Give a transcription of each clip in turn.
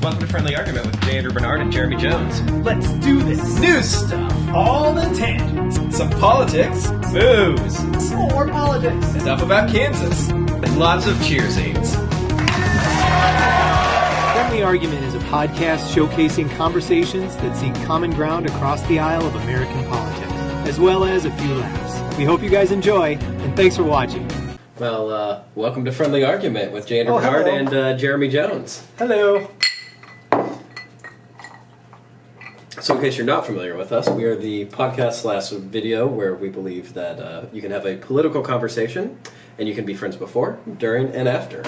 Welcome to Friendly Argument with J. Andrew Bernard and Jeremy Jones. Let's do this. New stuff, All the tangents. some politics, booze, Some more politics. stuff about Kansas, and lots of cheersings. Friendly Argument is a podcast showcasing conversations that seek common ground across the aisle of American politics, as well as a few laughs. We hope you guys enjoy, and thanks for watching. Well, welcome to Friendly Argument with J. Andrew Oh, Bernard hello. and Jeremy Jones. Hello. So in case you're not familiar with us, we are the podcast / video where we believe that you can have a political conversation and you can be friends before, during, and after.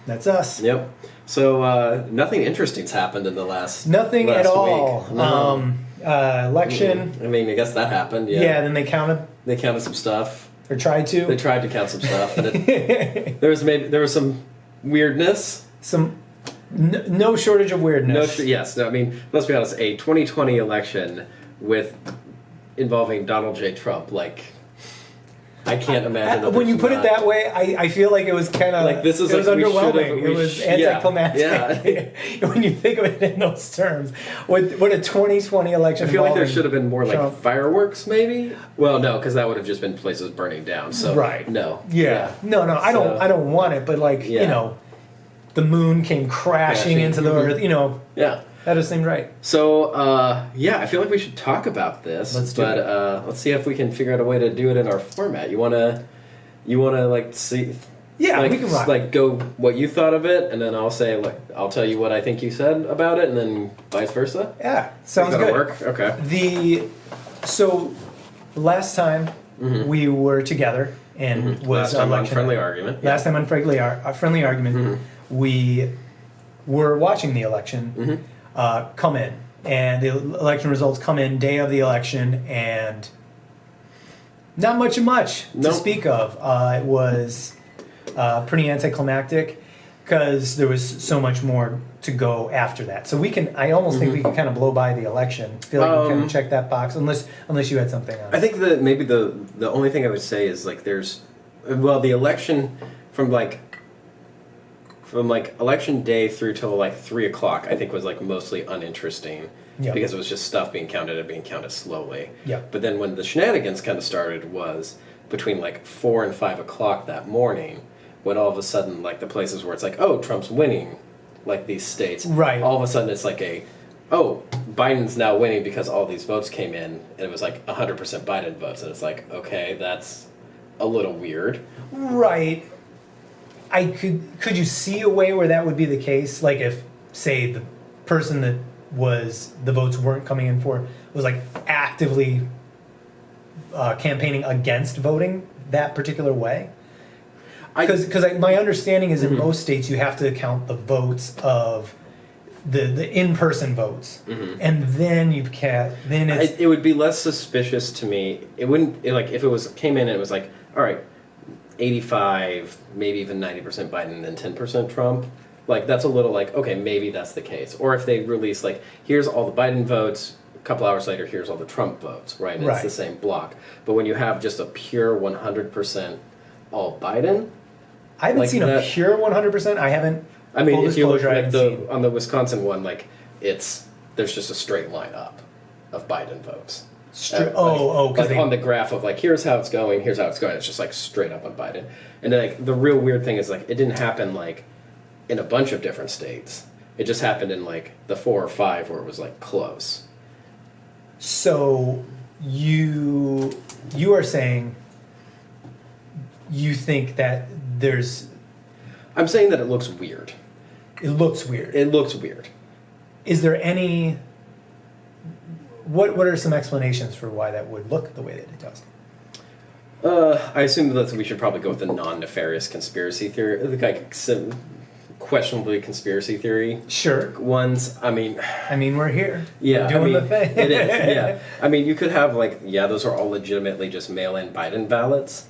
That's us. Yep. So nothing interesting's happened in the last Nothing last at all. week. No. Election. I mean, I guess that happened. Yeah. Yeah, then they counted, They counted some stuff. or tried to. They tried to count some stuff, and there was some weirdness. No shortage of weirdness. I mean, let's be honest. A 2020 election involving Donald J. Trump, like, I can't imagine. that When you there's put it not- that way, I feel like it was kind of Like, this is it was like we underwhelming. should've- It we was sh- anticlimactic. yeah. When you think of it in those terms, what a 2020 election. I feel like there involving should have been more like Trump. fireworks, maybe. Well, no, because that would have just been places burning down. So Right. no, Yeah. No, I don't want it, but like, Yeah. the moon came crashing into the Mhm. earth, yeah. that just seemed right. So I feel like we should talk about this. Let's do it. Let's see if we can figure out a way to do it in our format. You wanna like see? Yeah, like, we can rock. like go what you thought of it, and then I'll say like I'll tell you what I think you said about it, and then vice versa. Yeah, sounds That'll good. work. Okay. So last time we were together and was Last time on election. Friendly Argument. Last time on Friendly Argument, we were watching the election come in, and the election results come in day of the election, and not much to Nope. speak of. It was pretty anticlimactic because there was so much more to go after that. So I almost think we can kind of blow by the election. I feel like we kind of check that box, unless you had something on. I think that maybe the only thing I would say is like the election from election day through till like 3 o'clock I think was like mostly uninteresting. Yep. Because it was just stuff being counted and being counted slowly. Yep. But then when the shenanigans kind of started was between like 4 and 5 o'clock that morning, when all of a sudden like the places where it's like, oh, Trump's winning, like these states, Right. all of a sudden it's like Biden's now winning because all these votes came in, and it was like 100% Biden votes, and it's like, okay, that's a little weird. Right. Could you see a way where that would be the case? Like if, say, the person that the votes weren't coming in for was like actively campaigning against voting that particular way? Because my understanding is in most states you have to count the votes of the in-person votes, and then you can't. Then It would be less suspicious to me. It wouldn't if it came in and it was like, all right, 85, maybe even 90% Biden, and then 10% Trump. Like that's a little like, okay, maybe that's the case. Or if they release like, here's all the Biden votes, a couple hours later, here's all the Trump votes, right? And Right. It's the same block. But when you have just a pure 100% all Biden, I haven't like seen a that- pure 100%. I haven't. I mean, full if you look disclosure, I at haven't seen. on the Wisconsin one, like there's just a straight line up of Biden votes. Because Like on the graph of like here's how it's going, here's how it's going. It's just like straight up on Biden. And then, like the real weird thing is like it didn't happen like in a bunch of different states. It just happened in like the 4 or 5 where it was like close. So you are saying you think that I'm saying that it looks weird. it looks weird. It looks weird. Is there any? What are some explanations for why that would look the way that it does? I assume that we should probably go with the non-nefarious conspiracy theory, like some questionably conspiracy theory Sure. ones. I mean, we're here. yeah, We're doing I mean, the thing. it is. Yeah, I mean, you could have like, those are all legitimately just mail-in Biden ballots.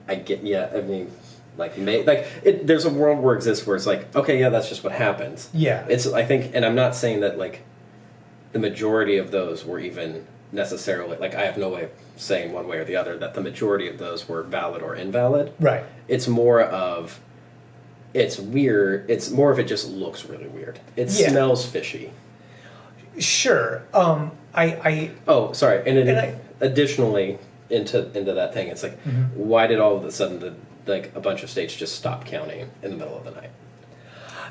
I get, I mean, there's a world where exists where it's like, okay, that's just what happens. Yeah. I think, and I'm not saying that like the majority of those were even necessarily like I have no way of saying one way or the other that the majority of those were valid or invalid. Right. It's more of it's weird. It's more of it just looks really weird. It Yeah. smells fishy. Sure. Oh, sorry. And And I- additionally, into that thing, it's like, why did all of a sudden a bunch of states just stop counting in the middle of the night?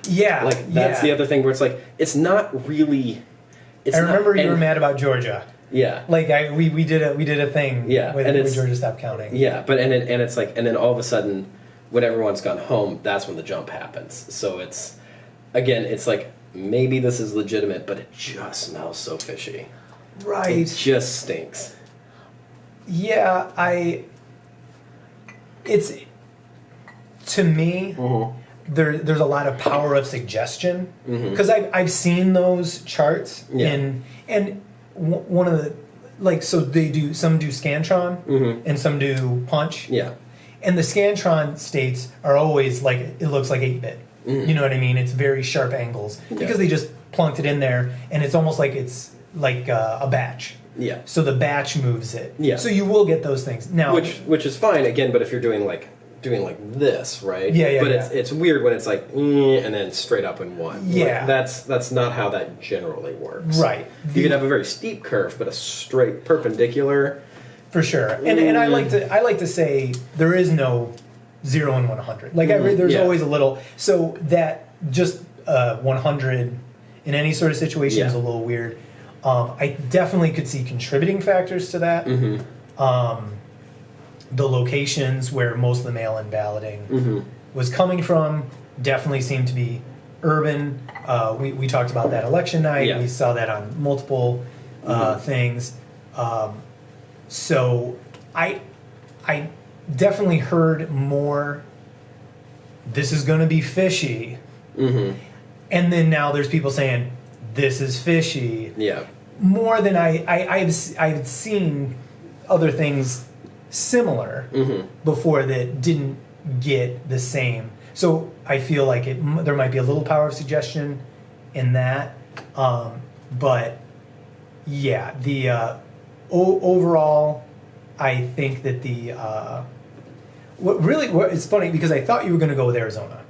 Yeah. Like that's the other thing where it's like it's not really. It's I remember not, you were and- mad about Georgia. Yeah. Like we did a thing. Yeah, When, and when it's- Georgia stopped counting. Yeah, but and it's like, and then all of a sudden, when everyone's gone home, that's when the jump happens. So it's, again, it's like maybe this is legitimate, but it just smells so fishy. Right. It just stinks. Yeah. It's to me. There's a lot of power of suggestion because I've seen those charts and one of the like so some do scantron and some do punch, Yeah. and the scantron states are always like it looks like 8-bit. You know what I mean? It's very sharp angles because they just plunked it in there, and it's almost like it's like a batch. Yeah. So the batch moves it. Yeah. So you will get those things now. Which is fine again, but if you're doing like this, right? Yeah, But yeah. it's weird when it's like and then straight up in one. Yeah. Like, that's not how that generally works. Right. You could have a very steep curve, but a straight perpendicular. For sure, and I like to say there is no 0 and 100. Like there's Yeah. always a little. So that just 100 in any sort of situation is a little weird. I definitely could see contributing factors to that. The locations where most of the mail-in balloting was coming from definitely seemed to be urban. We talked about that election night. Yeah. We saw that on multiple things. So I definitely heard more. This is going to be fishy, and then now there's people saying this is fishy. Yeah. More than I've seen other things similar before that didn't get the same. So I feel like there might be a little power of suggestion in that, but yeah, the overall, I think that it's funny because I thought you were going to go with Arizona,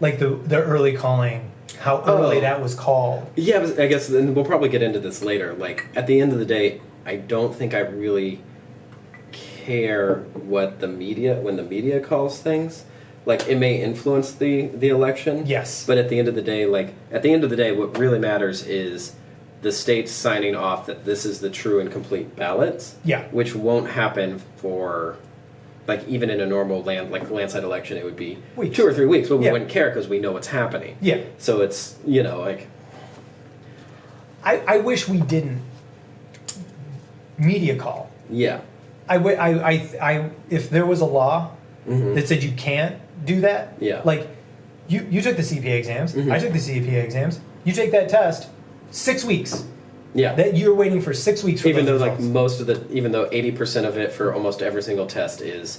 like the early calling, how early that was called. Yeah, but I guess then we'll probably get into this later. Like at the end of the day, I don't think I really care what when the media calls things. Like it may influence the election. Yes. But at the end of the day, what really matters is the states signing off that this is the true and complete ballots. Yeah. Which won't happen for, like, even in a normal landslide election, it would be Weeks. 2 or 3 weeks, but we Yeah. wouldn't care because we know what's happening. Yeah. So it's, like... I wish we didn't media call. Yeah. If there was a law that said you can't do that, Yeah. like you took the CPA exams, I took the CPA exams, you take that test, 6 weeks. Yeah. That you're waiting for 6 weeks for Even though those results. even though 80% of it for almost every single test is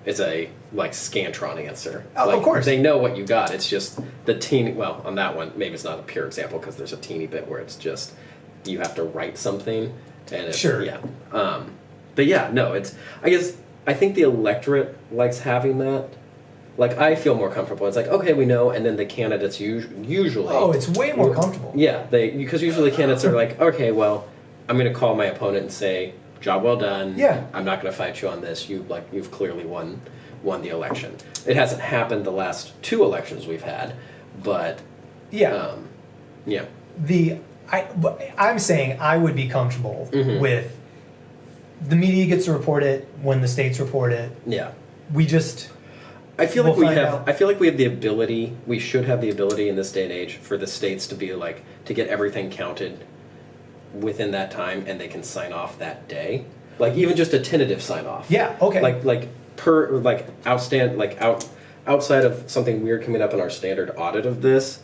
a scantron answer. Oh, Like, of course. they know what you got. It's just the teeny. Well, on that one, maybe it's not a pure example because there's a teeny bit where it's just you have to write something, and it's, Sure. yeah. But yeah, no, it's. I think the electorate likes having that. Like, I feel more comfortable. It's like, okay, we know, and then the candidates usually. Oh, it's way more comfortable. Yeah, because usually candidates are like, okay, well, I'm going to call my opponent and say, job well done. Yeah. I'm not going to fight you on this. You've clearly won the election. It hasn't happened the last 2 elections we've had, but Yeah. yeah. I'm saying I would be comfortable with the media gets to report it when the states report it. Yeah. We just I feel like We'll find out. I feel like we have the ability. We should have the ability in this day and age for the states to be like to get everything counted within that time, and they can sign off that day. Like even just a tentative sign off. Yeah, okay. Outside of something weird coming up in our standard audit of this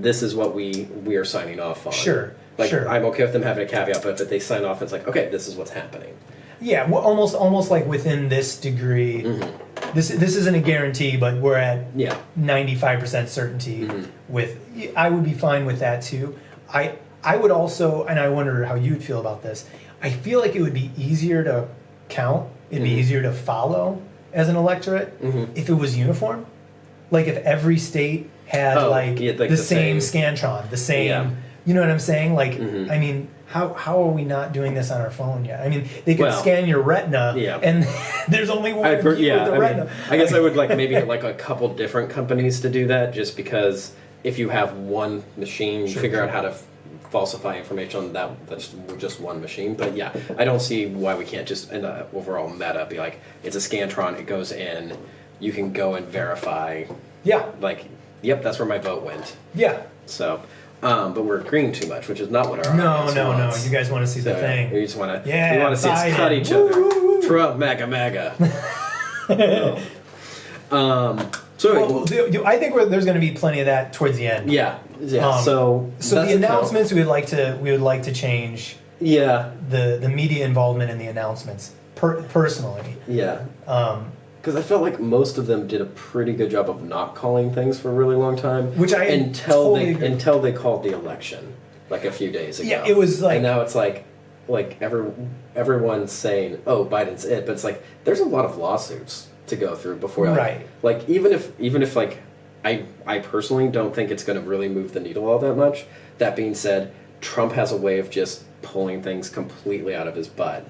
is what we are signing off on. Sure. I'm okay with them having a caveat, but if they sign off, it's like, okay, this is what's happening. Yeah, well, almost like within this degree. This isn't a guarantee, but we're at 95% certainty. I would be fine with that too. I would also, and I wonder how you would feel about this. I feel like it would be easier to count. It'd be easier to follow as an electorate if it was uniform. Like if every state had the same scantron, the same, Yeah. you know what I'm saying? Like, Mhm. I mean, how are we not doing this on our phone yet? I mean, they could scan your retina, and there's only one of you with the retina. I guess I would like maybe like a couple different companies to do that, just because if you have one machine, you figure out how to falsify information on that's just one machine. But yeah, I don't see why we can't just in the overall meta be like, it's a scantron, it goes in, you can go and verify. Yeah. Like, yep, that's where my vote went. Yeah. So, but we're agreeing too much, which is not what our No. wants. You guys want to see the thing. We just want to. Yeah. We want to see us cut each other. Trump, MAGA. So I think there's going to be plenty of that towards the end. Yeah. So the announcements we would like to change. Yeah. The media involvement in the announcements personally. Yeah. Because I felt like most of them did a pretty good job of not calling things for a really long time. Which I until they called the election like a few days ago. Yeah, it was like, and now it's like everyone's saying, "Oh, Biden's it," but it's like there's a lot of lawsuits to go through before. Right. Like even if like I personally don't think it's going to really move the needle all that much. That being said, Trump has a way of just pulling things completely out of his butt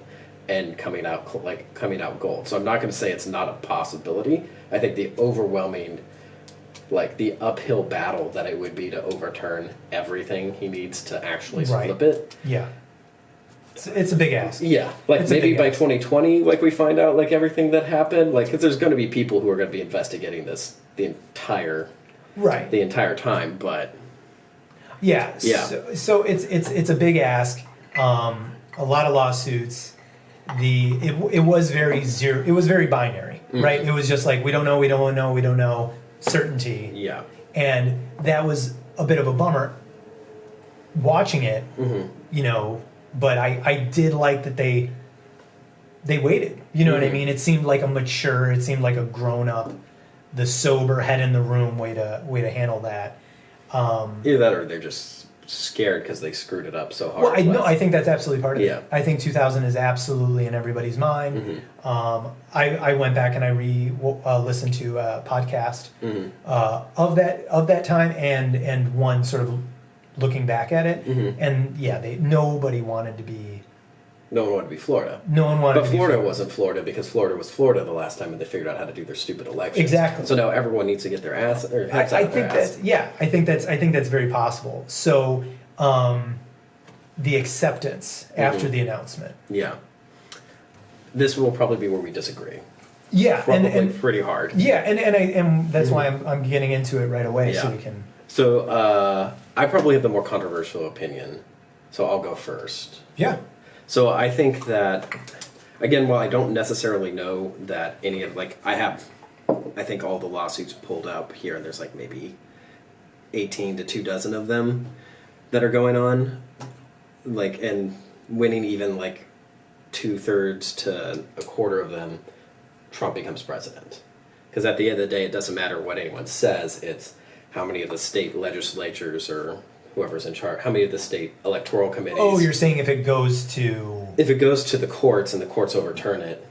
and coming out gold. So I'm not going to say it's not a possibility. I think the overwhelming, like the uphill battle that it would be to overturn everything he needs to actually flip it. Yeah. It's a big ask. Yeah, like it's maybe by 2020, like we find out like everything that happened, like because there's going to be people who are going to be investigating this the entire time, but yeah. So it's a big ask. A lot of lawsuits. It was very binary, right? It was just like we don't know, certainty. Yeah, and that was a bit of a bummer. Watching it, you know. But I did like that they waited. You know what I mean? It seemed like it seemed like a grown up, the sober head in the room way to handle that. Either that or they're just scared because they screwed it up so hard. Well, I think that's absolutely part of it. I think 2000 is absolutely in everybody's mind. I went back and I listened to a podcast of that time and one sort of looking back at it, and nobody wanted to be. No one wanted to be Florida. No one wanted. But Florida wasn't Florida because Florida was Florida the last time, and they figured out how to do their stupid elections. Exactly. So now everyone needs to get their ass or heads I out of their ass. I think that's very possible. So, the acceptance after the announcement. Yeah. This will probably be where we disagree. Yeah, probably pretty hard. Yeah, and that's why I'm getting into it right away, so we can. So I probably have the more controversial opinion, so I'll go first. Yeah. So I think that, again, while I don't necessarily know that any of, like, I think all the lawsuits pulled up here, and there's like maybe 18 to 24 of them that are going on, like, and winning even like 2/3 to a quarter of them, Trump becomes president. Because at the end of the day, it doesn't matter what anyone says, it's how many of the state legislatures or whoever's in charge, how many of the state electoral committees. Oh, you're saying if it goes to... If it goes to the courts and the courts overturn it,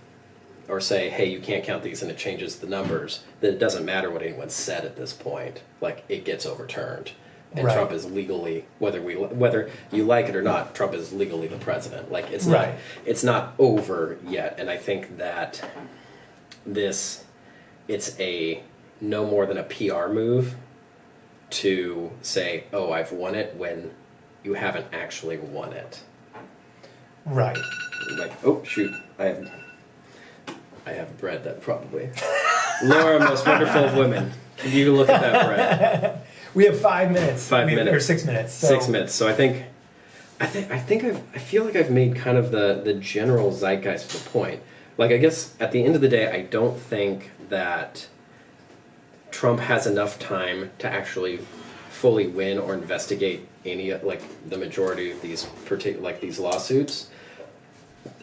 or say, hey, you can't count these and it changes the numbers, then it doesn't matter what anyone said at this point. Like, it gets overturned. And Trump is legally, whether you like it or not, Trump is legally the president. Like, it's not over yet. And I think that it's a no more than a PR move to say, oh, I've won it, when you haven't actually won it. Right. Like, oh, shoot, I have bread that probably... Laura, most wonderful of women. You look at that bread. We have 5 minutes. 5 minutes. Or 6 minutes. So. 6 minutes. So I feel like I've made kind of the general zeitgeist of the point. Like, I guess at the end of the day, I don't think that Trump has enough time to actually fully win or investigate any, like, the majority of these these lawsuits.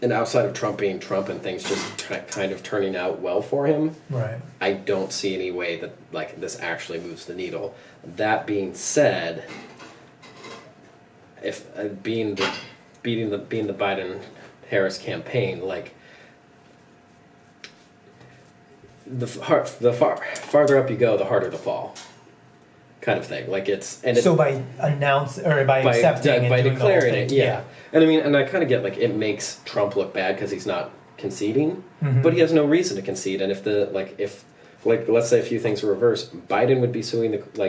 And outside of Trump being Trump and things just kind of turning out well for him, right, I don't see any way that, like, this actually moves the needle. That being said, if being the Biden-Harris campaign, like, farther up you go, the harder the fall, kind of thing. Like So by accepting and by doing declaring the whole it, thing, yeah. And I mean, and I kind of get like it makes Trump look bad because he's not conceding, Mm-hmm. but he has no reason to concede. And if let's say a few things were reversed, Biden would be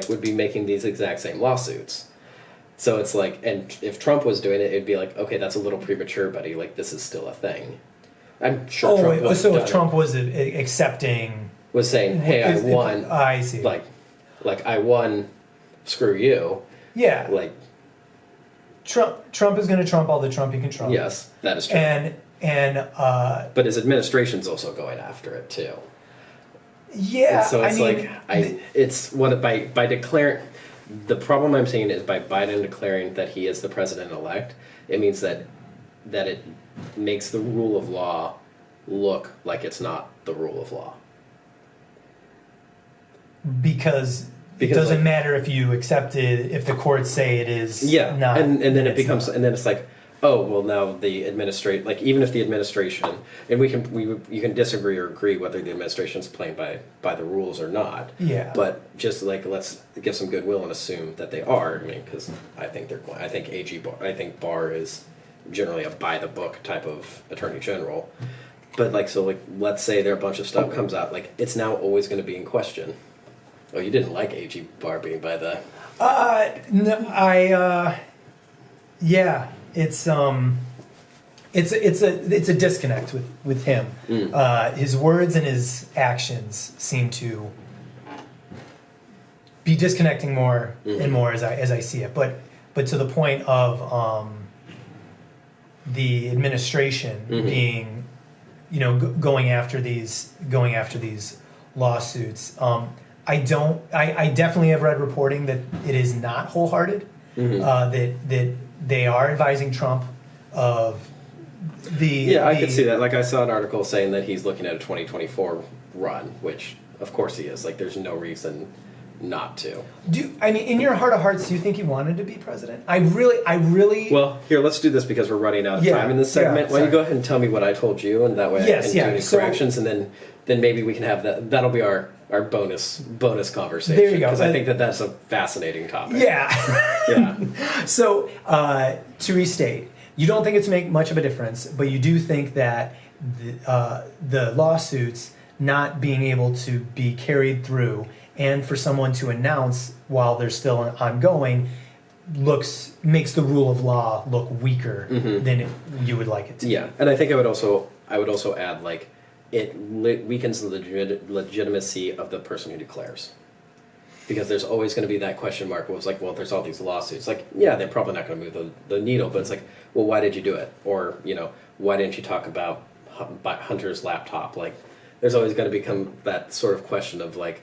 would be making these exact same lawsuits. So it's like, and if Trump was doing it, it'd be like, okay, that's a little premature, buddy. Like this is still a thing. I'm sure. So if Trump was accepting, was saying, hey, I won. I see. Like I won. Screw you. Yeah. Like Trump is going to trump all the Trump he can trump. yes, that is true. But his administration's also going after it too. Yeah. And so it's it's what by declaring. The problem I'm seeing is by Biden declaring that he is the president-elect, it means that it makes the rule of law look like it's not the rule of law. Because it doesn't matter if you accept it, if the courts say it is not. And then it becomes, and then it's like, oh, well now the even if the administration, and you can disagree or agree whether the administration's playing by the rules or not. Yeah. But just like, let's give some goodwill and assume that they are. I mean, because I think Barr is generally a by the book type of attorney general. But let's say there a bunch of stuff comes out, like it's now always going to be in question. Oh, you didn't like AG Barr being by the... No, yeah, it's a disconnect with him. His words and his actions seem to be disconnecting more and more as I see it. But to the point of the administration being, going after these lawsuits. I definitely have read reporting that it is not wholehearted. That they are advising Trump of I could see that. Like I saw an article saying that he's looking at a 2024 run, which of course he is. Like there's no reason not to. In your heart of hearts, do you think he wanted to be president? I really. Well, here, let's do this because we're running out of time in this segment. Why don't you go ahead and tell me what I told you, and that way I can do any corrections, and then maybe we can have that. That'll be our bonus conversation. There you go. Because I think that's a fascinating topic. Yeah. Yeah. So to restate, you don't think it's make much of a difference, but you do think that the lawsuits not being able to be carried through, and for someone to announce while they're still ongoing, makes the rule of law look weaker than you would like it to. Yeah, and I think I would also add it weakens the legitimacy of the person who declares, because there's always going to be that question mark. Well, it's like, well, there's all these lawsuits. Like, yeah, they're probably not going to move the needle, but it's like, well, why did you do it? Or why didn't you talk about Hunter's laptop? Like, there's always going to become that sort of question of like,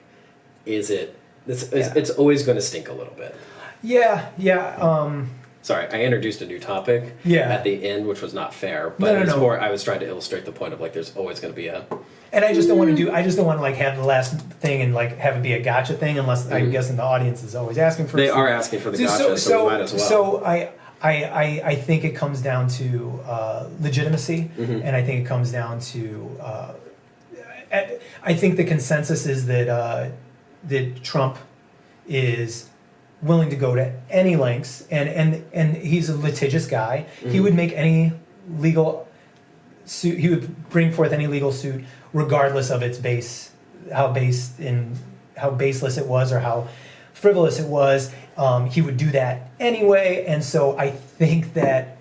it's always going to stink a little bit. Yeah. Sorry, I introduced a new topic at the end, which was not fair. But it's more, I was trying to illustrate the point of like, there's always going to be a... And I just don't want to have the last thing and like have it be a gotcha thing, unless I'm guessing the audience is always asking for it. They are asking for the gotcha, so we might as well. So I think it comes down to legitimacy, and I think it comes down to... I think the consensus is that Trump is willing to go to any lengths, and he's a litigious guy. He would make any legal suit. He would bring forth any legal suit, regardless of its how baseless it was or how frivolous it was. He would do that anyway, and so I think that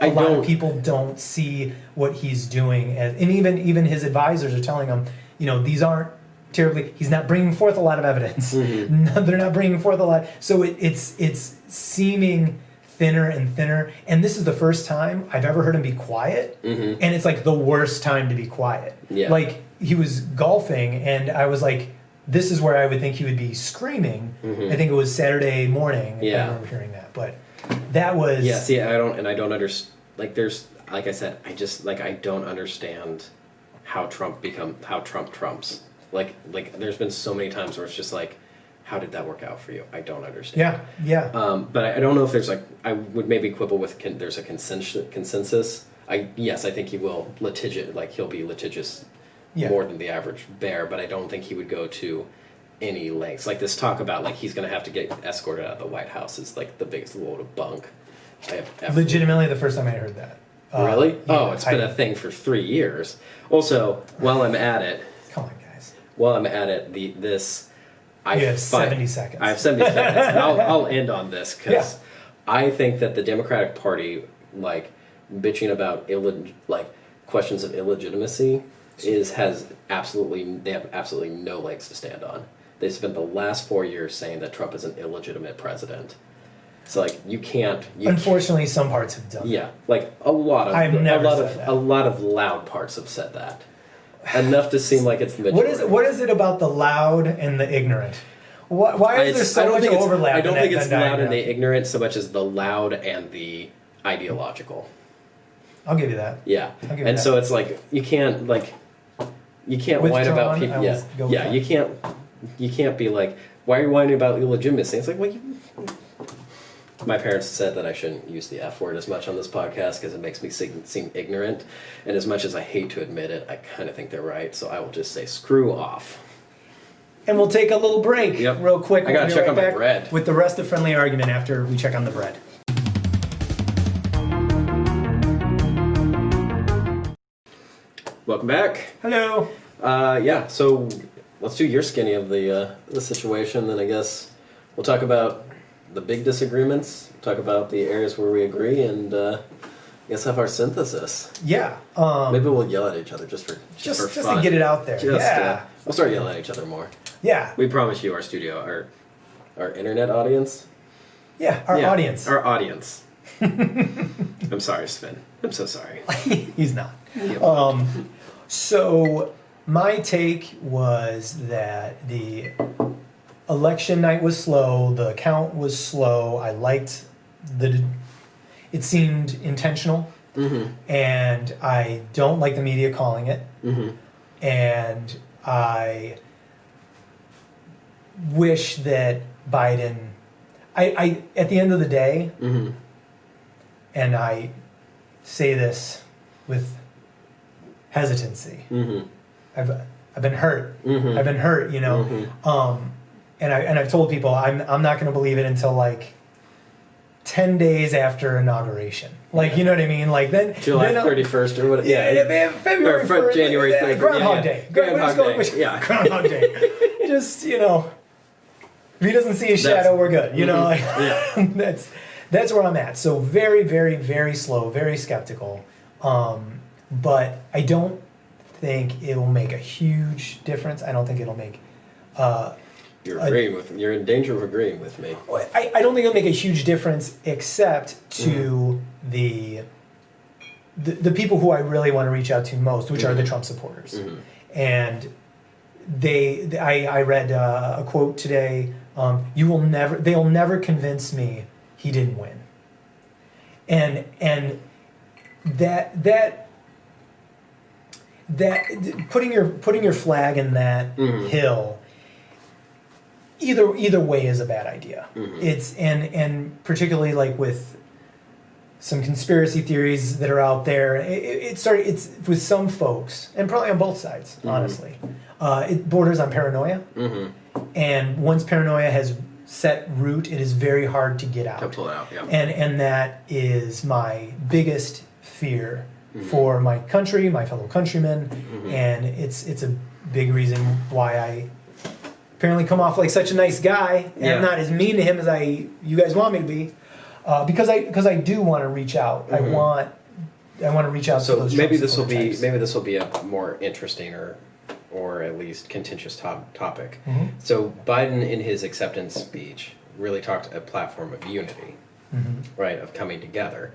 a lot of people don't see what he's doing, and even his advisors are telling him, these aren't terribly. He's not bringing forth a lot of evidence. No, they're not bringing forth a lot. So it's seeming thinner and thinner. And this is the first time I've ever heard him be quiet. And it's like the worst time to be quiet. Yeah. Like he was golfing, and I was like, this is where I would think he would be screaming. I think it was Saturday morning. I remember hearing that, but that was I don't understand. Like like I said, I don't understand how Trump trumps. Like there's been so many times where it's just like, how did that work out for you? I don't understand. Yeah. But I don't know if there's I would maybe quibble with there's a consensus. I think he will he'll be litigious more than the average bear, but I don't think he would go to any lengths. Like this talk about like he's going to have to get escorted out of the White House is like the biggest load of bunk. Legitimately, the first time I heard that. Really? Yeah, it's been a thing for 3 years. Also, while I'm at it, come on, guys. While I'm at it, you have 70 seconds. I have 70 seconds. And I'll end on this because I think that the Democratic Party, like bitching about questions of illegitimacy, they have absolutely no legs to stand on. They spent the last 4 years saying that Trump is an illegitimate president. So like you can't. Unfortunately, some parts have done. Yeah, like a lot of loud parts have said that. Enough to seem like it's the majority. What is it about the loud and the ignorant? Why is there so much overlap? I don't think it's loud and the ignorant so much as the loud and the ideological. I'll give you that. Yeah, so it's like you can't whine about people. You can't be like, why are you whining about illegitimacy? It's like, well, my parents said that I shouldn't use the F word as much on this podcast because it makes me seem ignorant. And as much as I hate to admit it, I kind of think they're right. So I will just say screw off. And we'll take a little break real quick. I got to check on my bread. With the rest of Friendly Argument after we check on the bread. Welcome back. Hello. So let's do your skinny of the situation. Then I guess we'll talk about the big disagreements, talk about the areas where we agree, and I guess have our synthesis. Yeah. Maybe we'll yell at each other just for fun. To get it out there. We'll start yelling at each other more. Yeah. We promise you our studio, our internet audience. Yeah, our audience. Our audience. I'm sorry, Sven. I'm so sorry. He's not. So my take was that the election night was slow, the count was slow. I liked it seemed intentional, and I don't like the media calling it, and I wish that Biden, I at the end of the day, and I say this with hesitancy, I've been hurt. I've been hurt, you know. And I've told people I'm not going to believe it until like 10 days after inauguration. Like, you know what I mean? Like then July 31st or what? Yeah, February 1st, January 3rd. Groundhog Day. Groundhog Day. Just, you know, if he doesn't see a shadow, we're good. You know, like that's where I'm at. So very, very, very slow, very skeptical. But I don't think it will make a huge difference. I don't think it'll make You're in danger of agreeing with me. I don't think it'll make a huge difference, except to the people who I really want to reach out to most, which are the Trump supporters. And I read a quote today. They'll never convince me he didn't win. And that putting your flag in that hill. Either way is a bad idea. It's and particularly like with some conspiracy theories that are out there. It's with some folks and probably on both sides. Honestly, it borders on paranoia. And once paranoia has set root, it is very hard to get out. To pull it out, yeah. And that is my biggest fear for my country, my fellow countrymen, and it's a big reason why I apparently come off like such a nice guy, and I'm not as mean to him as you guys want me to be, because I do want to reach out. I want to reach out to those. So maybe this will be a more interesting or at least contentious topic. So Biden in his acceptance speech really talked a platform of unity, right, of coming together,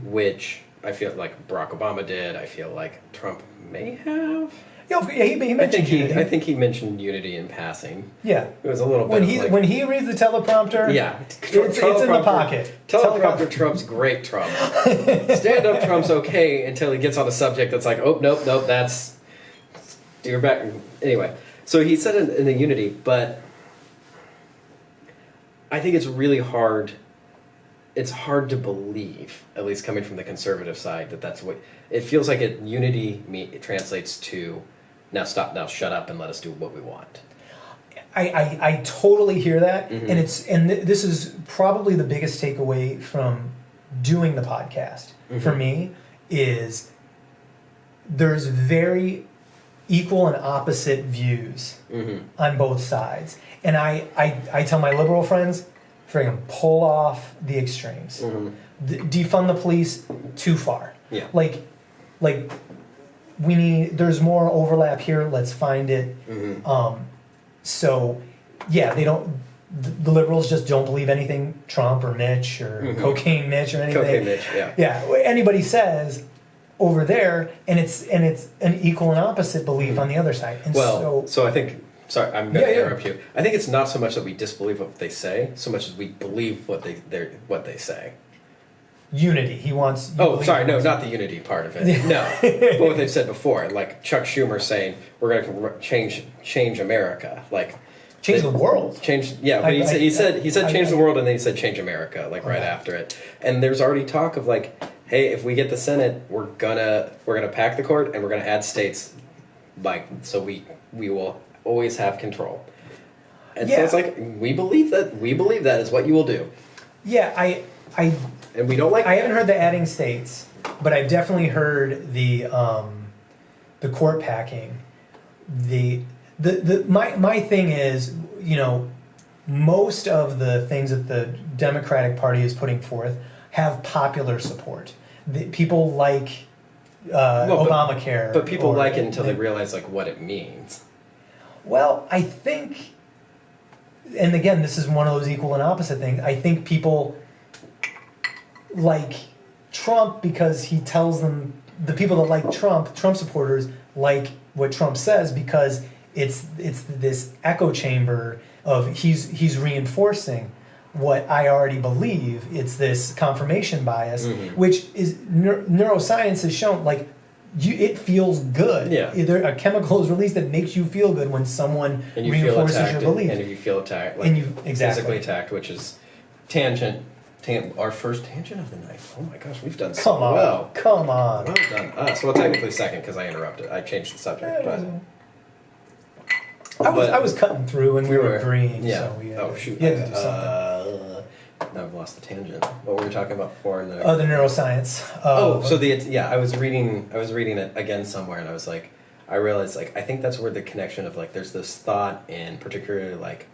which I feel like Barack Obama did. I feel like Trump may have. Yeah, he mentioned unity. I think he mentioned unity in passing. Yeah, it was a little bit when he reads the teleprompter. Yeah, it's in the pocket. Teleprompter Trump's great Trump. Stand up Trump's okay until he gets on a subject that's like, oh nope, that's you're back. Anyway, so he said in the unity, but I think it's really hard. It's hard to believe, at least coming from the conservative side, that's what it feels like. Unity translates to now stop, now shut up and let us do what we want. I totally hear that, Mhm. and this is probably the biggest takeaway from doing the podcast for me is there's very equal and opposite views on both sides, and I tell my liberal friends, friggin' pull off the extremes, defund the police too far, like there's more overlap here, let's find it. So, yeah, the liberals just don't believe anything Trump or Mitch or Cocaine Mitch or anything. Cocaine Mitch, yeah. Yeah, anybody says over there, and it's an equal and opposite belief on the other side. And so I think, sorry, I'm going to Yeah. interrupt you. I think it's not so much that we disbelieve what they say, so much as we believe what they say. Unity, he wants... Oh, sorry, no, not the unity part of it. No, but what they've said before, like Chuck Schumer saying, we're going to change America, like... Change the world. But he said change the world, and then he said change America, like right after it. And there's already talk of like, hey, if we get the Senate, we're gonna pack the court and we're gonna add states, like so we will always have control. And so it's like we believe that is what you will do. Yeah, and we don't like. I haven't heard the adding states, but I've definitely heard the court packing. My thing is, most of the things that the Democratic Party is putting forth have popular support. People like Obamacare, but people like it until they realize like what it means. Well, I think, and again, this is one of those equal and opposite things. I think people like Trump because he tells them, the people that like Trump supporters like what Trump says because it's this echo chamber of he's reinforcing what I already believe. It's this confirmation bias, which is neuroscience has shown like it feels good. Yeah, a chemical is released that makes you feel good when someone reinforces your belief. And if you feel attacked, like and you physically attacked, which is our first tangent of the night. Oh my gosh, we've done so well. Come on. Well done us. Well, technically second because I interrupted. I changed the subject, but. I was cutting through and we were agreeing. Yeah. So we had to do something. Now I've lost the tangent. What were we talking about before? The neuroscience. I was reading it again somewhere, and I was like, I realized like I think that's where the connection of like there's this thought in particularly like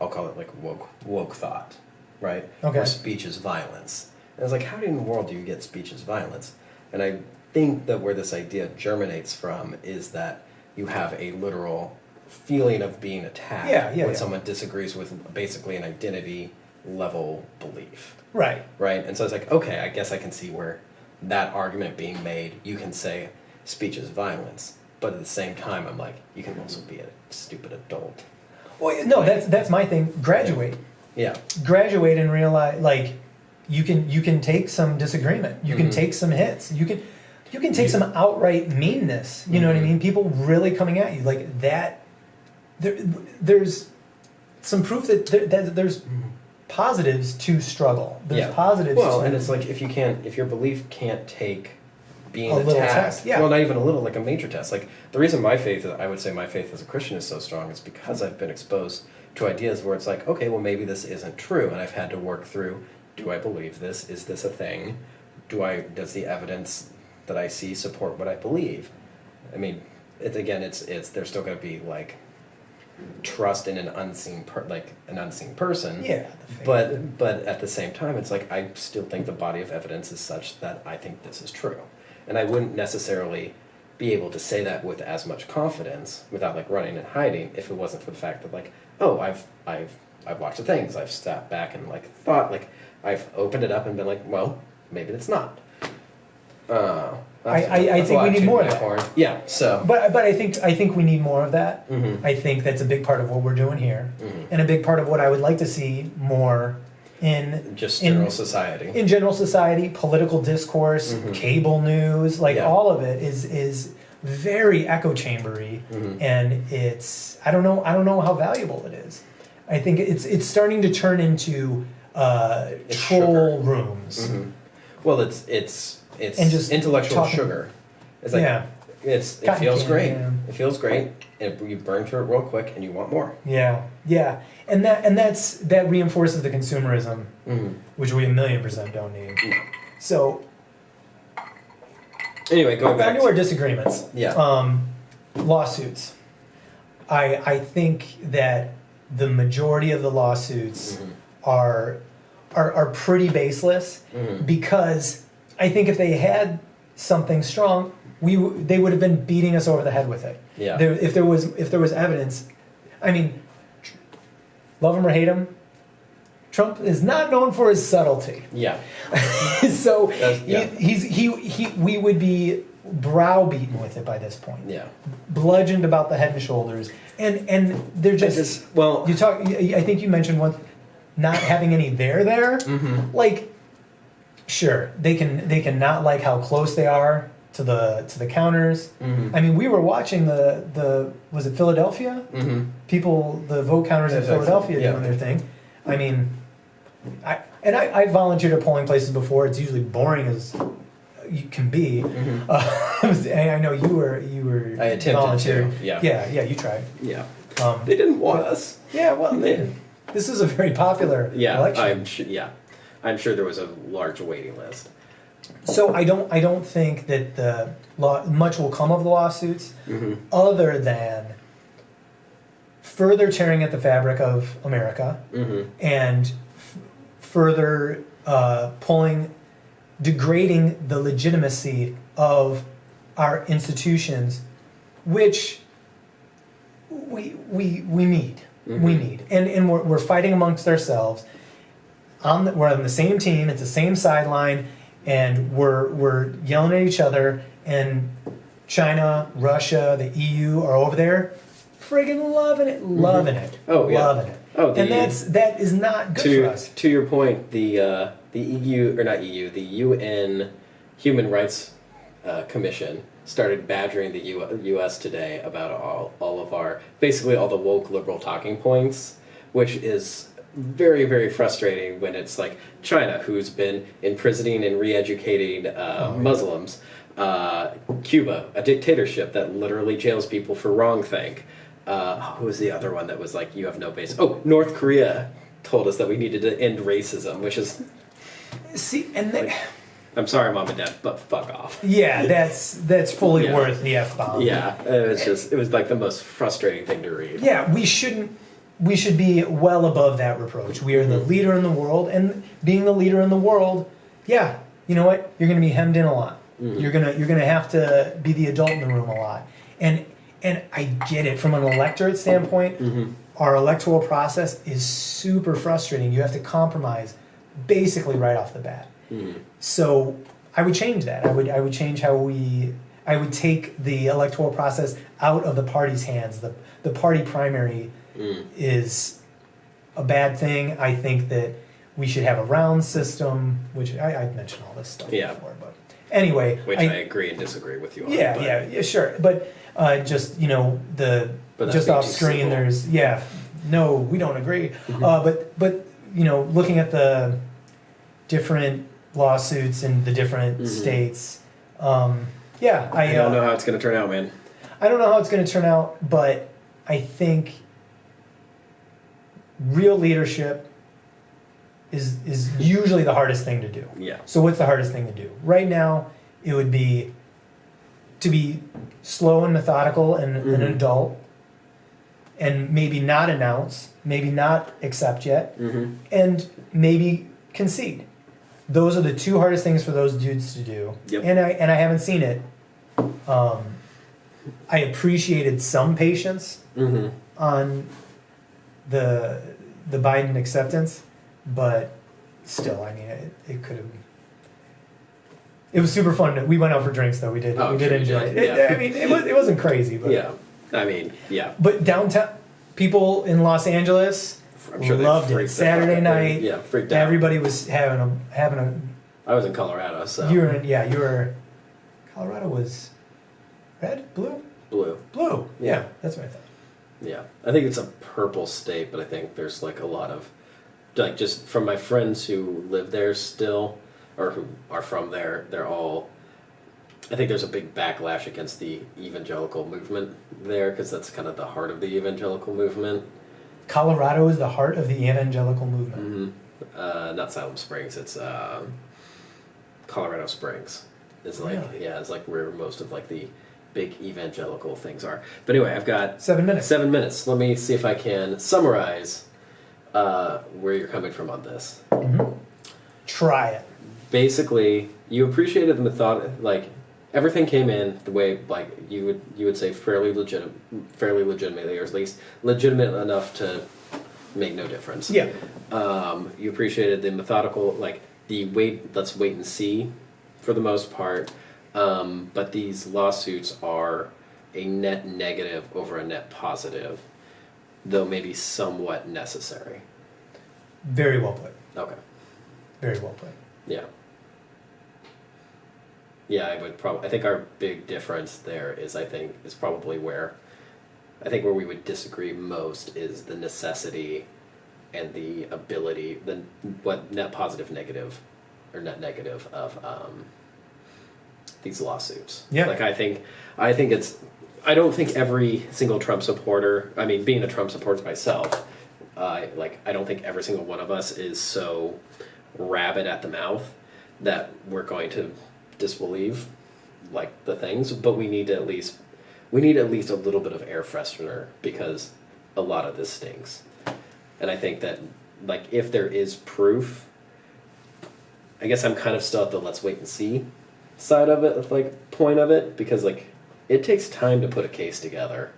I'll call it like woke thought, right? Okay. Where speech is violence. And I was like, how in the world do you get speech is violence? And I think that where this idea germinates from is that you have a literal feeling of being attacked when someone disagrees with basically an identity level belief. Right. And so it's like, okay, I guess I can see where that argument being made, you can say speech is violence, but at the same time, I'm like, you can also be a stupid adult. Well, no, that's my thing. Graduate. Yeah. Graduate and realize, like, you can take some disagreement. You can take some hits. You can take some outright meanness. You know what I mean? People really coming at you like that. There's some proof that there's positives to struggle. There's positives. Well, and it's like if your belief can't take being a little attacked. Test, yeah. Well, not even a little, like a major test. Like the reason I would say my faith as a Christian is so strong is because I've been exposed to ideas where it's like, okay, well maybe this isn't true, and I've had to work through. Do I believe this? Is this a thing? Does the evidence that I see support what I believe? I mean, there's still going to be like trust in an unseen person. Yeah. But at the same time, it's like I still think the body of evidence is such that I think this is true, and I wouldn't necessarily be able to say that with as much confidence without like running and hiding if it wasn't for the fact that like, oh, I've watched the things, I've stepped back and like thought, like I've opened it up and been like, well, maybe it's not. I think we need more of that. Yeah. So. But I think we need more of that. Mm-hmm. I think that's a big part of what we're doing here, and a big part of what I would like to see more in general society. In general society, political discourse, cable news, like all of it is very echo chambery, and it's I don't know how valuable it is. I think it's starting to turn into troll rooms. Well, it's and just intellectual sugar. It's like It Cotton feels candy, great. yeah. It feels great. And you burn through it real quick, and you want more. Yeah, and that reinforces the consumerism, which we 1,000,000% don't need. No. So Anyway, going back to our disagreements. Yeah. Lawsuits. I think that the majority of the lawsuits are pretty baseless because I think if they had something strong, they would have been beating us over the head with it. Yeah. If there was evidence, I mean, love him or hate him, Trump is not known for his subtlety. Yeah. So yeah. we would be browbeaten with it by this point. Yeah. Bludgeoned about the head and shoulders, and they're just well. You talk. I think you mentioned once not having any there. Like, sure, they can not like how close they are to the counters. I mean, we were watching the was it Philadelphia? People, the vote counters in Philadelphia doing their thing. I mean, I volunteered at polling places before. It's usually boring as you can be. I know you were. I attempted volunteering. to. Yeah. Yeah. You tried. Yeah. They didn't want us. Yeah. Well, this is a very popular election. I'm sure there was a large waiting list. So I don't think that much will come of the lawsuits, other than further tearing at the fabric of America and further degrading the legitimacy of our institutions, which we need. We need, and we're fighting amongst ourselves. We're on the same team. It's the same sideline. And we're yelling at each other, and China, Russia, the EU are over there, friggin' loving it. Oh yeah, loving it. Oh, and that is not good for us. To your point, the EU or not EU, the UN Human Rights Commission started badgering the U.S. today about all of our basically all the woke liberal talking points, which is very, very frustrating when it's like China, who's been imprisoning and re-educating Muslims, Cuba, a dictatorship that literally jails people for wrongthink. Who was the other one that was like, you have no base? Oh, North Korea told us that we needed to end racism, which is... See, and I'm sorry, Mom and Dad, but fuck off. Yeah, that's fully worth the F-bomb. Yeah, it was like the most frustrating thing to read. Yeah, we should be well above that reproach. We are the leader in the world, and being the leader in the world, yeah, you know what? You're going to be hemmed in a lot. You're gonna have to be the adult in the room a lot. And I get it from an electorate standpoint. Our electoral process is super frustrating. You have to compromise basically right off the bat. So I would change that. I would change how I would take the electoral process out of the party's hands. The party primary is a bad thing. I think that we should have a round system, which I mentioned all this stuff before. But anyway, which I agree and disagree with you on. Yeah, sure. But just just off screen, there's no, we don't agree. But looking at the different lawsuits in the different states, I don't know how it's going to turn out, man. I don't know how it's going to turn out, but I think real leadership is usually the hardest thing to do. Yeah. So what's the hardest thing to do? Right now, it would be to be slow and methodical and an adult, and maybe not announce, maybe not accept yet, and maybe concede. Those are the two hardest things for those dudes to do. Yep. And I haven't seen it. I appreciated some patience on the Biden acceptance, but still, I mean, it could have. It was super fun. We went out for drinks, though. We did enjoy it. Yeah. I mean, it wasn't crazy, but yeah. I mean, yeah. But downtown people in Los Angeles I'm sure loved it. Saturday night, freaked out. Everybody was having a. I was in Colorado, so You were. Colorado was red, blue. Blue. Yeah, that's what I thought. Yeah, I think it's a purple state, but I think there's like a lot of, like, just from my friends who live there still, or who are from there, they're all I think there's a big backlash against the evangelical movement there, because that's kind of the heart of the evangelical movement. Colorado is the heart of the evangelical movement. Not Salem Springs, it's Colorado Springs. Is like Really? yeah, it's like where most of like the big evangelical things are. But anyway, I've got 7 minutes. 7 minutes. Let me see if I can summarize where you're coming from on this. Try it. Basically, you appreciated the method, like everything came in the way like you would say fairly legitimately, or at least legitimate enough to make no difference. Yeah. You appreciated the methodical, like the let's wait and see, for the most part. But these lawsuits are a net negative over a net positive, though maybe somewhat necessary. Very well put. Okay. Very well put. Yeah. Yeah, I think our big difference there is probably where we would disagree most is the necessity and the ability, what net positive negative or net negative of these lawsuits. Yeah. Like I don't think every single Trump supporter, I mean, being a Trump supporter myself, I don't think every single one of us is so rabid at the mouth that we're going to disbelieve like the things, but we need at least a little bit of air freshener, because a lot of this stinks. And I think that like if there is proof, I guess I'm kind of still at the let's wait and see side of it, like point of it, because like it takes time to put a case together,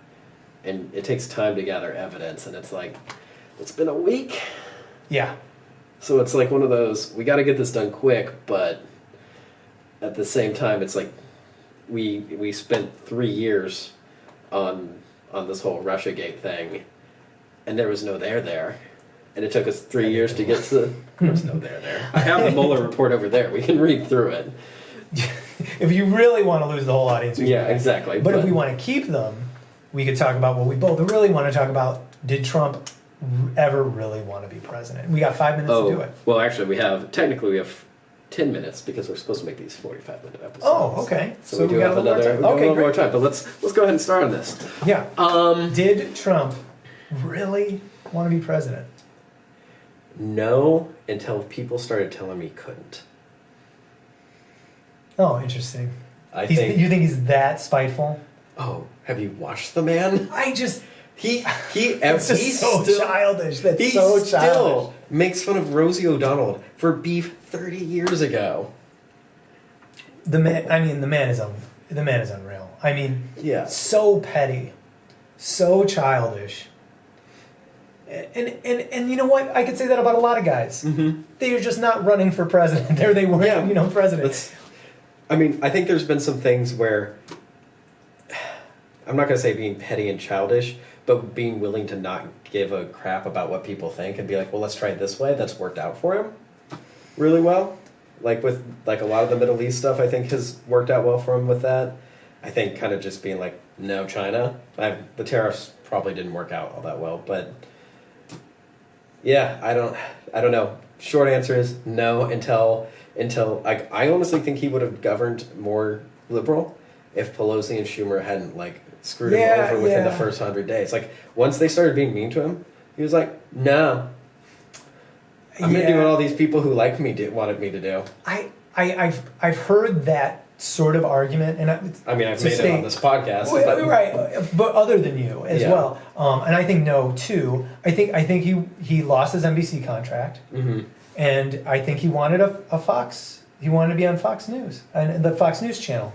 and it takes time to gather evidence, and it's like it's been a week. Yeah. So it's like one of those, we got to get this done quick, but at the same time, it's like we spent 3 years on this whole Russiagate thing, and there was no there. And it took us 3 years to get to there was no there. I have the Mueller report over there. We can read through it. If you really want to lose the whole audience, we can. Yeah, exactly. But if we want to keep them, we could talk about what we both really want to talk about. Did Trump ever really want to be president? We got 5 minutes to do it. Well, actually, we have 10 minutes, because we're supposed to make these 45-minute episodes. Oh, okay. So we do have another more time. But let's go ahead and start on this. Yeah. Did Trump really want to be president? No, until people started telling me he couldn't. Oh, interesting. You think he's that spiteful? Oh, have you watched the man? It's just so childish. That's so childish. Still makes fun of Rosie O'Donnell for beef 30 years ago. The man is unreal. I mean, yeah, so petty, so childish. And you know what? I could say that about a lot of guys. Mm-hmm. They're just not running for president. There they weren't, president. I think there's been some things where, I'm not going to say being petty and childish, but being willing to not give a crap about what people think and be like, well, let's try it this way. That's worked out for him really well. Like with like a lot of the Middle East stuff, I think has worked out well for him with that. I think kind of just being like, no, China. The tariffs probably didn't work out all that well, but yeah, I don't know. Short answer is no until I honestly think he would have governed more liberal if Pelosi and Schumer hadn't like screwed him over within the first 100 days. Like once they started being mean to him, he was like, no, I'm gonna do what all these people who like me wanted me to do. I've heard that sort of argument, and I've made it on this podcast, right? But other than you as well, and I think no too. I think he lost his NBC contract, and I think he wanted a Fox. He wanted to be on Fox News and the Fox News channel,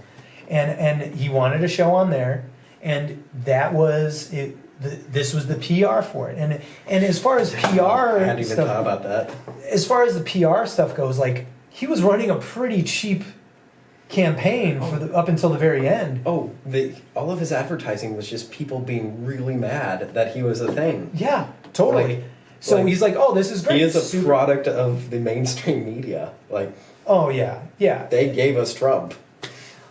and he wanted a show on there, and that was it. This was the PR for it, and as far as PR, I hadn't even thought about that. As far as the PR stuff goes, like he was running a pretty cheap campaign for up until the very end. All of his advertising was just people being really mad that he was a thing. Yeah, totally. So he's like, "Oh, this is great." He is a product of the mainstream media. Like, oh yeah. They gave us Trump.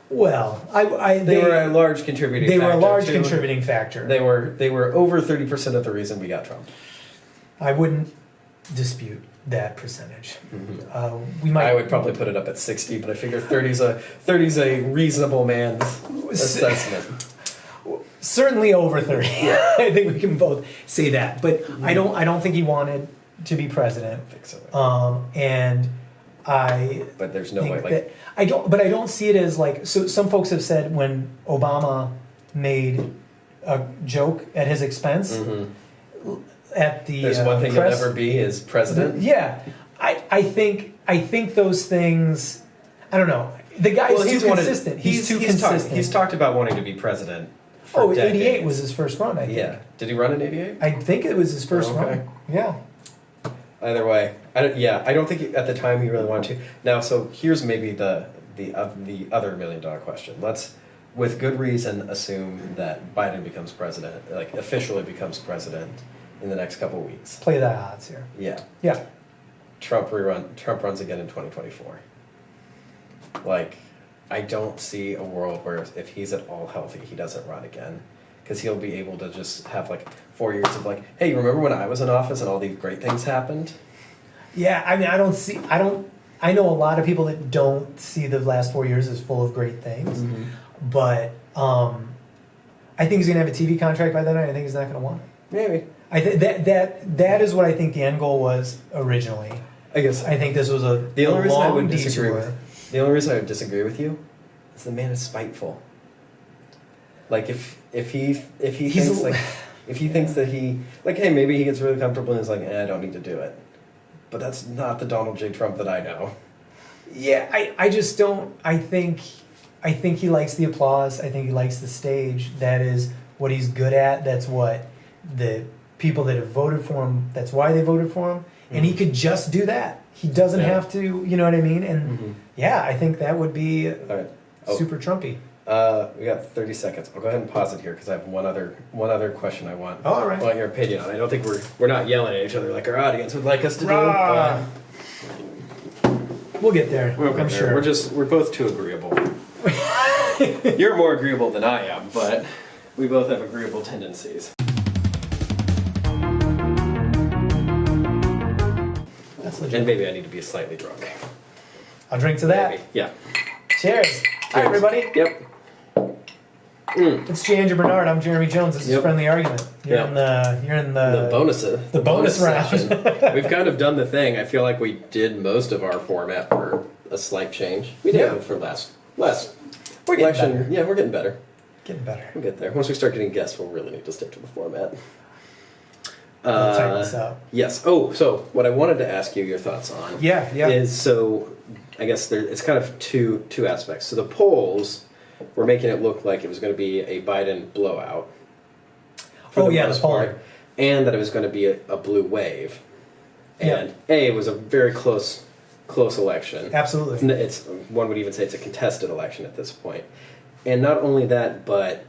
Well, they were a large contributing. They factor were a large too. contributing factor. They were over 30% of the reason we got Trump. I wouldn't dispute that percentage. Mm-hmm. We might. I would probably put it up at 60, but I figure 30's a reasonable man's assessment. Certainly over 30. Yeah. I think we can both say that. But I don't think he wanted to be president. I think so. And I But there's no think way, like, that I don't see it as like, so some folks have said when Obama made a joke at his expense at the there's one thing press, you'll never be is president. Yeah. I think those things, I don't know. The guy's too consistent. He's too consistent. He's talked about wanting to be president. Oh, 88 was his first run, I think. Yeah. Did he run in 88? I think it was his first run. Yeah. Either way, I don't think at the time he really wanted to. Now, so here's maybe the other $1 million question. Let's, with good reason, assume that Biden becomes president, like officially becomes president in the next couple weeks. Play the odds here. Yeah. Yeah. Trump runs again in 2024. Like, I don't see a world where if he's at all healthy, he doesn't run again. Because he'll be able to just have like 4 years of like, hey, remember when I was in office and all these great things happened? Yeah, I mean, I know a lot of people that don't see the last 4 years as full of great things. But I think he's going to have a TV contract by then, and I think he's not going to want it. Maybe. I think that is what I think the end goal was originally. I think this was the only reason I would disagree the only reason I would disagree with you is the man is spiteful. Like if he thinks that he like, hey, maybe he gets really comfortable and is like, I don't need to do it. But that's not the Donald J. Trump that I know. Yeah, I just don't. I think he likes the applause. I think he likes the stage. That is what he's good at. That's what the people that have voted for him, that's why they voted for him. And he could just do that. He doesn't have to, you know what I mean? And yeah, I think that would be super Trumpy. We got 30 seconds. I'll go ahead and pause it here because I have one other question I want. All right. Want your opinion on. I don't think we're not yelling at each other like our audience would like us to do. But we'll get there. I'm sure. We're both too agreeable. You're more agreeable than I am, but we both have agreeable tendencies. That's legit. And maybe I need to be slightly drunk. I'll drink to that. Maybe. Yeah. Cheers. Hi, everybody. Yep. It's J. Andrew Bernard. I'm Jeremy Jones. This is Friendly Argument. You're in the bonus round. Session. We've kind of done the thing. I feel like we did most of our format for a slight change. We did for last We're getting election. better. Yeah, we're getting better. Getting better. We'll get there. Once we start getting guests, we'll really need to stick to the format. We'll tighten this up. Yes. Oh, so what I wanted to ask you your thoughts on is, so I guess it's kind of two aspects. So the polls were making it look like it was going to be a Biden blowout. For the most part, and that it was going to be a blue wave. And it was a very close election. Absolutely. It's one would even say it's a contested election at this point. And not only that, but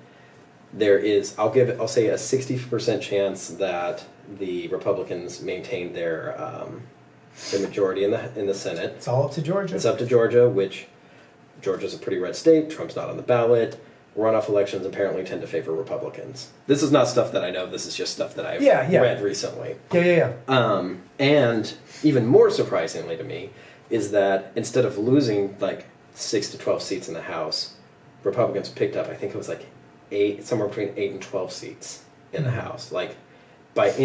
there is I'll say a 60% chance that the Republicans maintain their majority in the Senate. It's all up to Georgia. It's up to Georgia, which Georgia's a pretty red state. Trump's not on the ballot. Runoff elections apparently tend to favor Republicans. This is not stuff that I know. This is just stuff that I've read recently. Yeah. And even more surprisingly to me is that instead of losing like 6 to 12 seats in the House, Republicans picked up, I think it was like somewhere between 8 and 12 seats in the House. Like if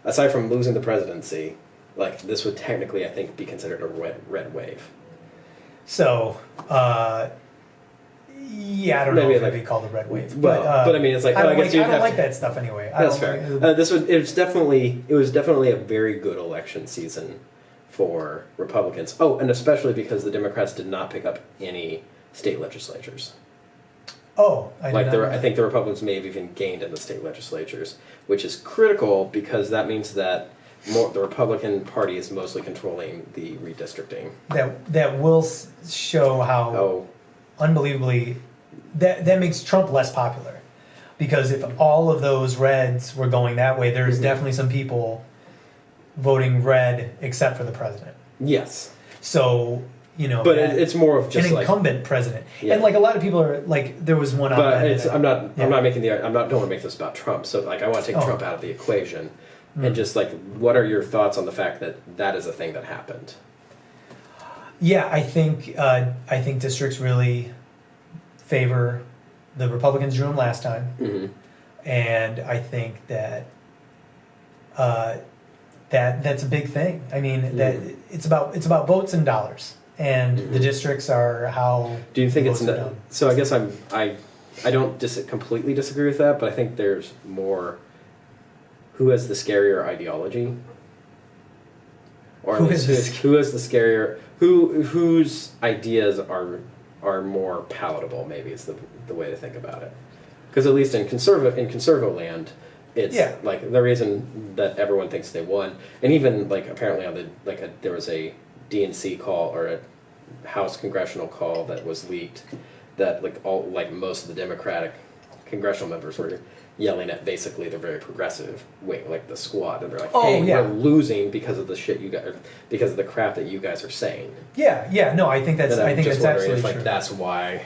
aside from losing the presidency, like this would technically, I think, be considered a red wave. So, I don't know if it'd be called a red wave, but I mean, it's like I don't like that stuff anyway. That's fair. It was definitely a very good election season for Republicans. Oh, and especially because the Democrats did not pick up any state legislatures. Oh, I think the Republicans may have even gained in the state legislatures, which is critical because that means that the Republican Party is mostly controlling the redistricting. That will show how unbelievably that makes Trump less popular, because if all of those reds were going that way, there's definitely some people voting red except for the president. Yes. So But it's more of just an incumbent president. Yeah. And like a lot of people are like, there was one. But I'm not making don't want to make this about Trump. So like I want to take Trump out of the equation, and just like, what are your thoughts on the fact that that is a thing that happened? Yeah, I think districts really favor the Republicans drew them last time, and I think that that's a big thing. I mean, that it's about votes and dollars, and the districts are how. Do you think it's done. So? I guess I don't completely disagree with that, but I think there's more. Who has the scarier ideology? Or who has the scarier? Whose ideas are more palatable? Maybe is the way to think about it. Because at least in conservative land, it's like the reason that everyone thinks they won, and even like apparently on there was a DNC call or a House congressional call that was leaked that most of the Democratic congressional members were yelling at basically the very progressive wing, like the squad, and they're like, we're losing because of the shit you guys, because of the crap that you guys are saying. Yeah, no, I think that's absolutely true. That's why.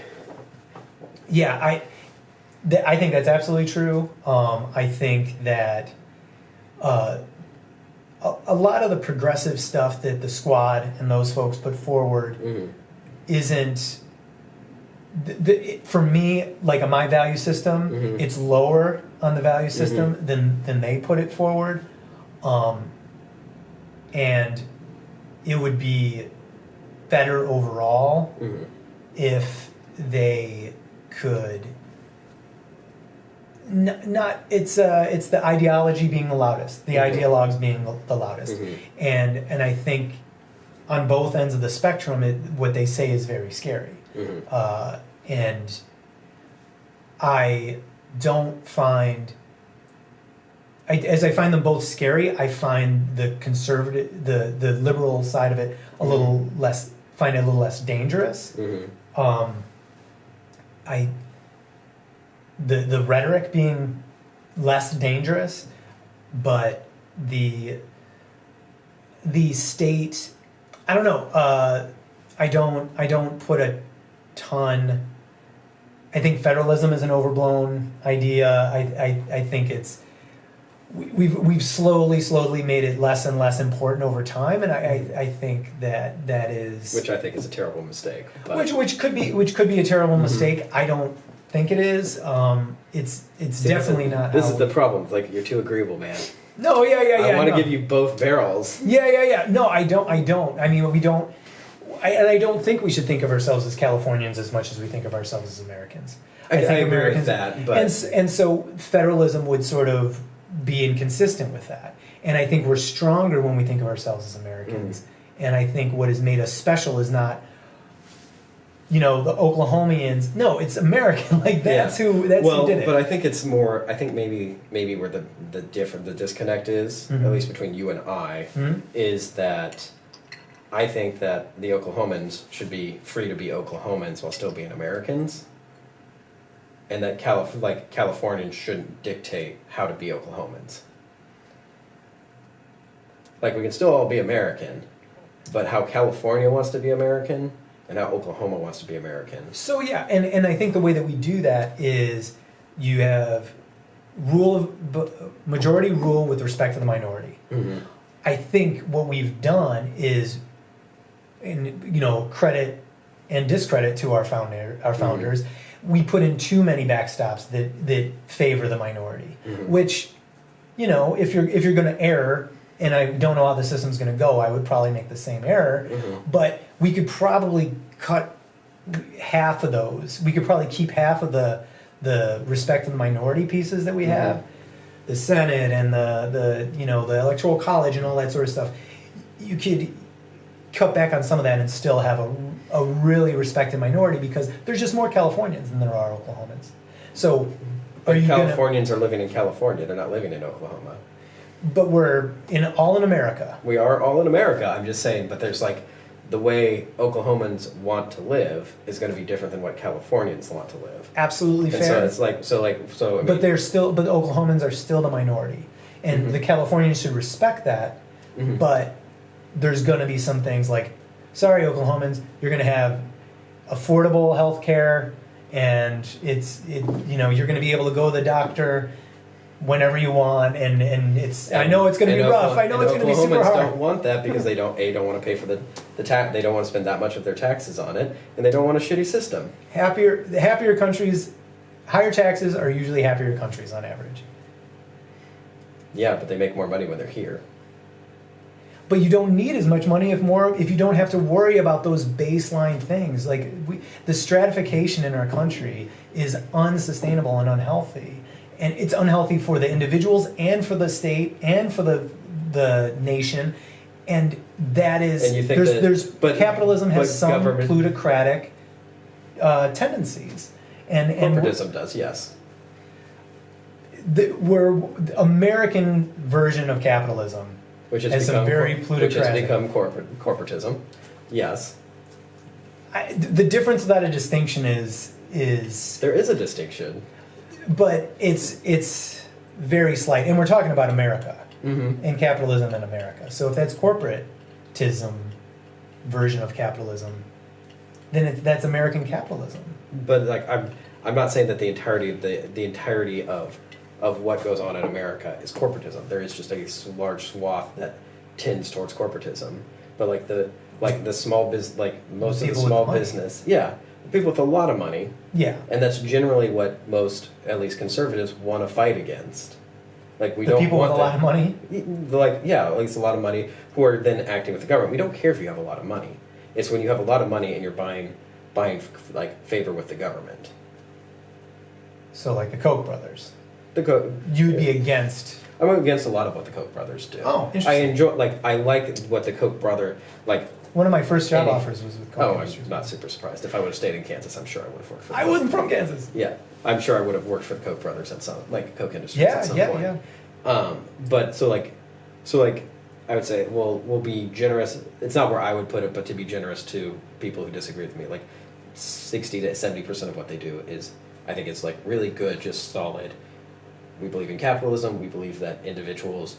Yeah, I think that's absolutely true. I think that a lot of the progressive stuff that the squad and those folks put forward isn't. For me, like on my value system, it's lower on the value system than they put it forward, and it would be better overall if they could. It's the ideology being the loudest, the ideologues being the loudest, and I think on both ends of the spectrum, what they say is very scary. And I don't find, as I find them both scary, I find the conservative, the liberal side of it a little less dangerous. The rhetoric being less dangerous, but the state, I don't know. I don't put a ton. I think federalism is an overblown idea. I think we've slowly made it less and less important over time, and I think that is, which I think is a terrible mistake. Which could be a terrible mistake. I don't think it is. It's definitely not. This is the problem. Like, you're too agreeable, man. No, yeah. I want to give you both barrels. Yeah. No, I don't. I mean, we don't. I don't think we should think of ourselves as Californians as much as we think of ourselves as Americans. I think agree with that, but and so federalism would sort of be inconsistent with that. And I think we're stronger when we think of ourselves as Americans. And I think what has made us special is not, the Oklahomians. No, it's American. Like that's who did it. But I think it's more. I think maybe where the disconnect is, at least between you and I, is that. I think that the Oklahomans should be free to be Oklahomans while still being Americans, and that Californians shouldn't dictate how to be Oklahomans. Like, we can still all be American, but how California wants to be American and how Oklahoma wants to be American. So yeah, and I think the way that we do that is you have majority rule with respect to the minority. I think what we've done is, credit and discredit to our founders, we put in too many backstops that favor the minority. Which, if you're going to err, and I don't know how the system's going to go, I would probably make the same error. But we could probably cut half of those. We could probably keep half of the respect of the minority pieces that we have, the Senate and the Electoral College and all that sort of stuff. You could cut back on some of that and still have a really respected minority, because there's just more Californians than there are Oklahomans. So, Californians are living in California; they're not living in Oklahoma. But we're all in America. We are all in America. I'm just saying, but there's the way Oklahomans want to live is going to be different than what Californians want to live. Absolutely fair. And so it's I mean, but but Oklahomans are still the minority, and the Californians should respect that. But there's going to be some things like sorry, Oklahomans, you're going to have affordable health care, and you're going to be able to go to the doctor whenever you want, and I know it's going to be rough. I know it's going to be super hard. Oklahomans don't want that because they don't want to pay for the tax. They don't want to spend that much of their taxes on it, and they don't want a shitty system. The happier countries, higher taxes are usually happier countries on average. Yeah, but they make more money when they're here. But you don't need as much money if you don't have to worry about those baseline things. Like the stratification in our country is unsustainable and unhealthy, and it's unhealthy for the individuals and for the state and for the nation. And that is, and you think capitalism has some government, plutocratic tendencies, and corporatism does, yes. We're American version of capitalism. Which has become very plutocratic. Which has become corporatism. Yes. The difference without a distinction is there is a distinction, but it's very slight, and we're talking about America and capitalism in America. So if that's corporatism version of capitalism, then that's American capitalism. But like I'm not saying that the entirety of what goes on in America is corporatism. There is just a large swath that tends towards corporatism. But like the small business, like most of the small business, people with a lot of money, and that's generally what most, at least conservatives, want to fight against. Like we don't people want with a lot of money. At least a lot of money who are then acting with the government. We don't care if you have a lot of money. It's when you have a lot of money and you're buying like favor with the government. So like the Koch brothers. You'd be against. I'm against a lot of what the Koch brothers do. Oh, interesting. I like what the Koch brother like. One of my first job offers was with Koch. Oh, I'm not super surprised. If I would have stayed in Kansas, I'm sure I would have worked for. I wasn't from Kansas. Yeah, I'm sure I would have worked for the Koch brothers at some Koch Industries at some point. But so I would say, well, we'll be generous. It's not where I would put it, but to be generous to people who disagree with me, like 60 to 70% of what they do is, I think it's like really good, just solid. We believe in capitalism. We believe that individuals,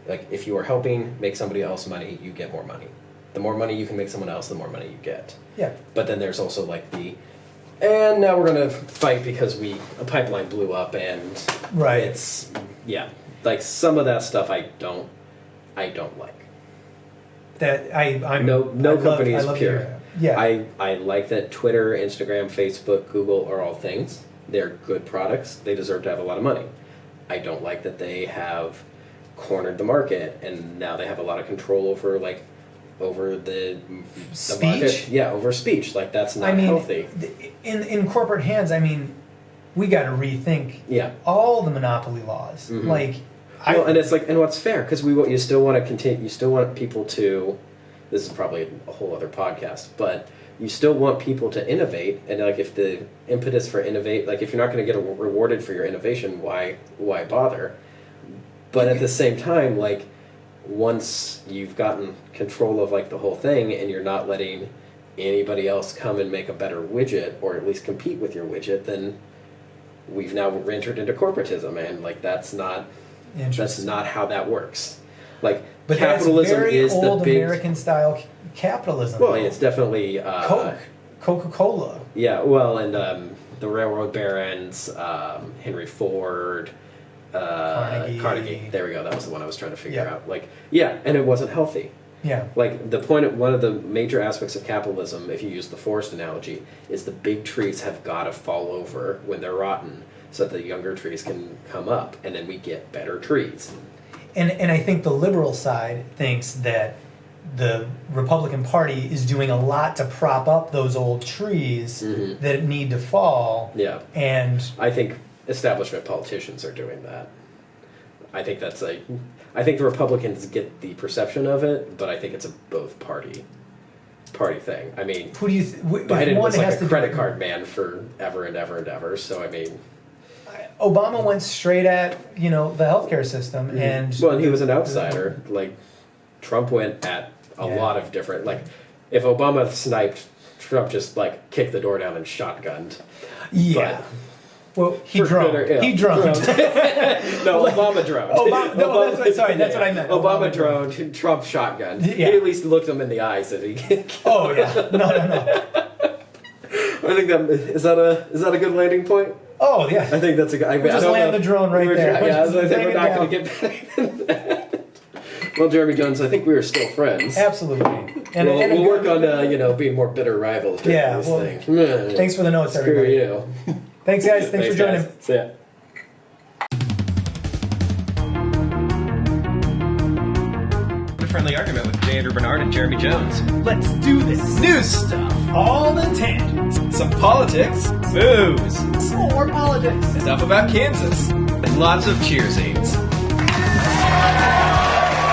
like if you are helping make somebody else money, you get more money. The more money you can make someone else, the more money you get. Yeah. But then there's also like and now we're gonna fight because a pipeline blew up and it's like some of that stuff I don't like. That I'm no company is pure. Yeah. I like that Twitter, Instagram, Facebook, Google are all things. They're good products. They deserve to have a lot of money. I don't like that they have cornered the market and now they have a lot of control over the speech. Market. Yeah, over speech. Like that's not healthy. In corporate hands, we got to rethink all the monopoly laws. Mm-hmm. And it's and what's fair because you still want to continue. You still want people to. This is probably a whole other podcast, but you still want people to innovate, and if the impetus for innovate, if you're not going to get rewarded for your innovation, why bother? But at the same time, once you've gotten control of the whole thing, and you're not letting anybody else come and make a better widget, or at least compete with your widget, then we've now entered into corporatism, and that's not how that works. But capitalism is old the big American style capitalism. Well, it's definitely Coca-Cola. Yeah, well, and the railroad barons, Henry Ford, Carnegie. There we go. That was the one I was trying to figure out. And it wasn't healthy. Yeah. The point, one of the major aspects of capitalism, if you use the forest analogy, is the big trees have got to fall over when they're rotten, so that the younger trees can come up, and then we get better trees. And I think the liberal side thinks that the Republican Party is doing a lot to prop up those old trees that need to fall. Yeah. And I think establishment politicians are doing that. I think that's I think the Republicans get the perception of it, but I think it's a both party thing. Who do you Biden was a credit card man forever and ever and ever, so Obama went straight at the healthcare system, and he was an outsider. Trump went at a lot of different. If Obama sniped, Trump just kicked the door down and shotgunned. Yeah, Well, he For droned. Twitter, yeah. He droned. No, Obama droned. No, that's what I meant. Obama droned, Trump shotgun. Yeah. He at least looked him in the eye, said he. Oh yeah, no. I think is that a good landing point? Oh yeah. I think that's a good. I just land the drone right there. Yeah, I Just think we're hang not it going to get better than that. Well, Jeremy Jones, I think we are still friends. Absolutely. And we'll work on being more bitter rivals during this thing. Thanks for the notes, Screw everybody. you. Thanks, guys. Thanks for joining. Guys. See ya. A friendly argument with J. Andrew Bernard and Jeremy Jones. Let's do this. News stuff, All the tangents. some politics, booze, Some more politics. stuff about Kansas, and lots of cheer scenes.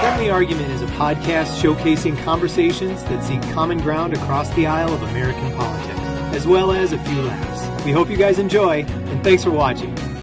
Friendly Argument is a podcast showcasing conversations that seek common ground across the aisle of American politics, as well as a few laughs. We hope you guys enjoy, and thanks for watching.